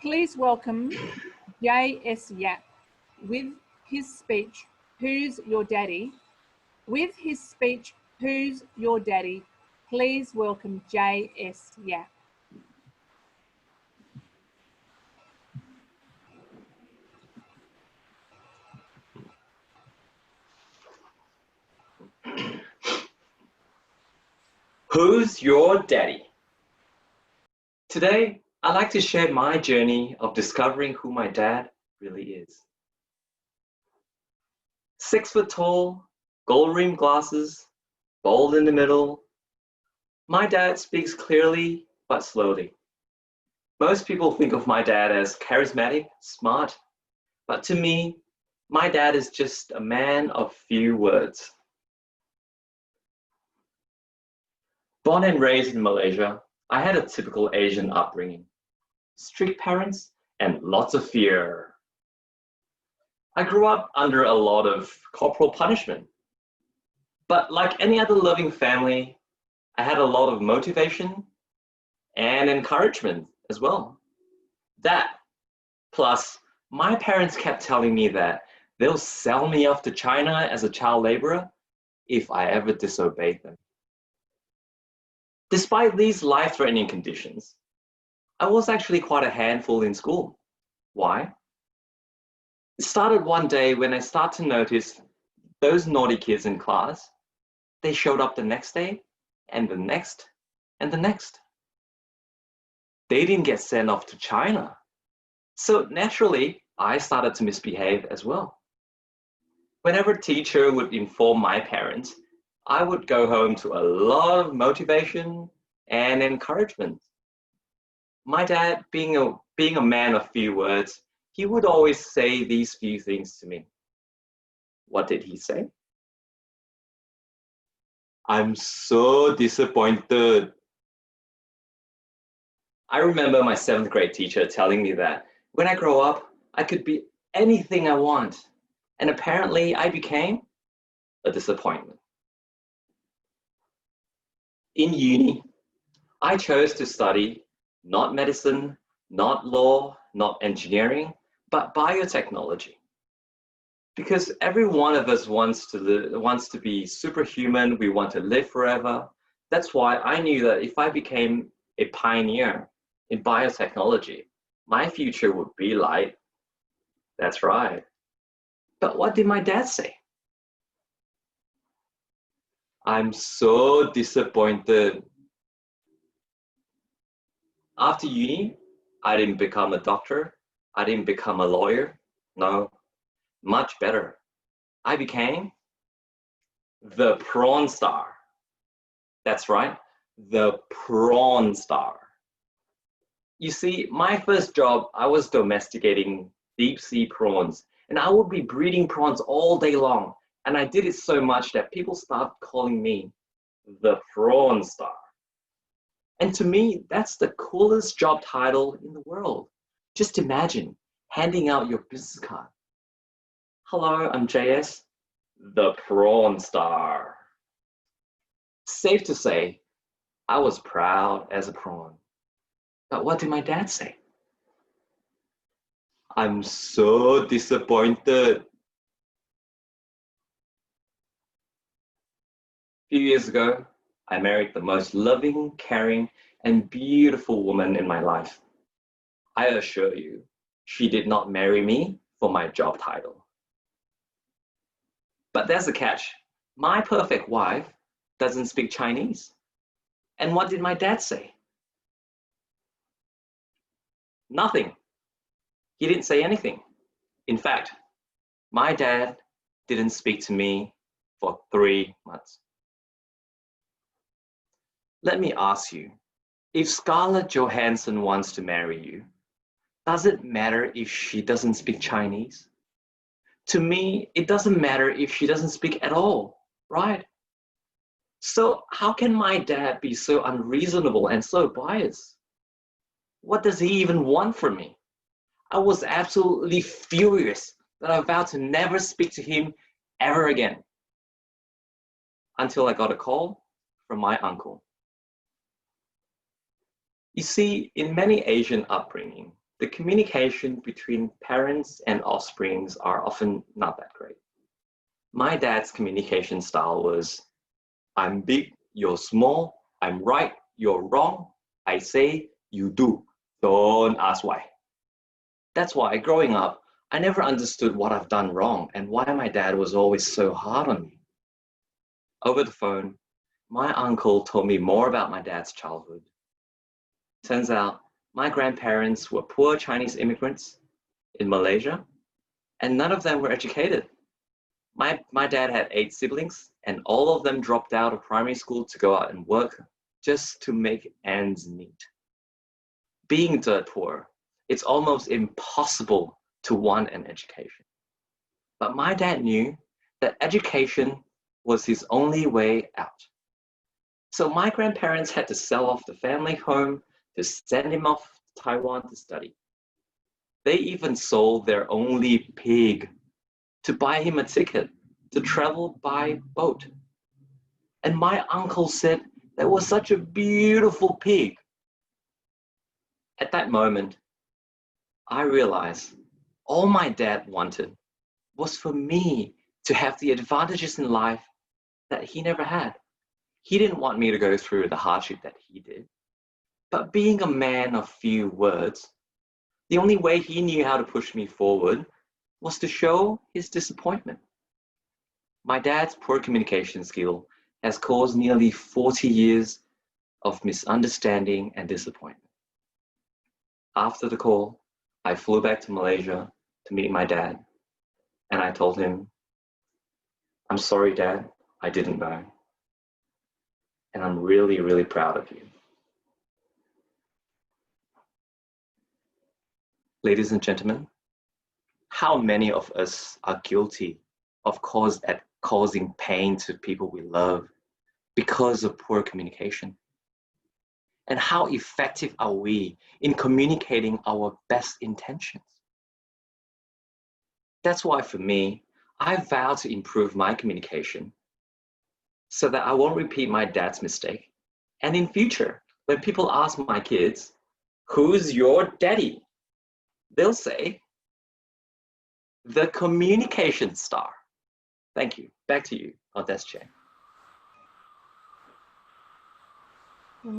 Please welcome J.S. Yap with his speech, Who's Your Daddy? With his speech, Who's Your Daddy? Please welcome J.S. Yap. Who's your daddy? Today, I'd like to share my journey of discovering who my dad really is. 6 foot tall, gold rimmed glasses, bald in the middle. My dad speaks clearly but slowly. Most people think of my dad as charismatic, smart, but to me, my dad is just a man of few words. Born and raised in Malaysia, I had a typical Asian upbringing. Strict parents and lots of fear. I grew up under a lot of corporal punishment. But like any other loving family, I had a lot of motivation and encouragement as well. That, plus my parents kept telling me that they'll sell me off to China as a child laborer if I ever disobeyed them. Despite these life-threatening conditions, I was actually quite a handful in school. Why? It started one day when I started to notice those naughty kids in class. They showed up the next day, and the next, and the next. They didn't get sent off to China. So naturally, I started to misbehave as well. Whenever a teacher would inform my parents, I would go home to a lot of motivation and encouragement. My dad, being a man of few words, he would always say these few things to me. What did he say? I'm so disappointed. I remember my 7th grade teacher telling me that when I grow up, I could be anything I want. And apparently I became a disappointment. In uni, I chose to study not medicine, not law, not engineering, but biotechnology. Because every one of us wants to be superhuman, we want to live forever. That's why I knew that if I became a pioneer in biotechnology, my future would be light. That's right. But what did my dad say? I'm so disappointed. After uni, I didn't become a doctor. I didn't become a lawyer. No, much better. I became the prawn star. That's right, the prawn star. You see, my first job, I was domesticating deep sea prawns, and I would be breeding prawns all day long. And I did it so much that people started calling me the prawn star. And to me, that's the coolest job title in the world. Just imagine handing out your business card. Hello, I'm JS, the prawn star. Safe to say, I was proud as a prawn. But what did my dad say? I'm so disappointed. A few years ago, I married the most loving, caring, and beautiful woman in my life. I assure you, she did not marry me for my job title. But there's a catch. My perfect wife doesn't speak Chinese. And what did my dad say? Nothing. He didn't say anything. In fact, my dad didn't speak to me for 3 months. Let me ask you, if Scarlett Johansson wants to marry you, does it matter if she doesn't speak Chinese? To me, it doesn't matter if she doesn't speak at all, right? So how can my dad be so unreasonable and so biased? What does he even want from me? I was absolutely furious that I vowed to never speak to him ever again. Until I got a call from my uncle. You see, in many Asian upbringing, the communication between parents and offsprings are often not that great. My dad's communication style was, I'm big, you're small, I'm right, you're wrong, I say, you do, don't ask why. That's why growing up, I never understood what I've done wrong and why my dad was always so hard on me. Over the phone, my uncle told me more about my dad's childhood. Turns out, my grandparents were poor Chinese immigrants in Malaysia, and none of them were educated. My dad had 8 siblings, and all of them dropped out of primary school to go out and work just to make ends meet. Being dirt poor, it's almost impossible to want an education. But my dad knew that education was his only way out. So my grandparents had to sell off the family home to send him off to Taiwan to study. They even sold their only pig to buy him a ticket to travel by boat. And my uncle said that was such a beautiful pig. At that moment, I realized all my dad wanted was for me to have the advantages in life that he never had. He didn't want me to go through the hardship that he did. But being a man of few words, the only way he knew how to push me forward was to show his disappointment. My dad's poor communication skill has caused nearly 40 years of misunderstanding and disappointment. After the call, I flew back to Malaysia to meet my dad, and I told him, I'm sorry, Dad, I didn't know. And I'm really, really proud of you. Ladies and gentlemen, how many of us are guilty of causing pain to people we love because of poor communication? And how effective are we in communicating our best intentions? That's why for me, I vow to improve my communication so that I won't repeat my dad's mistake. And in future, when people ask my kids, who's your daddy? They'll say, the communication star. Thank you. Back to you, Des Cheng.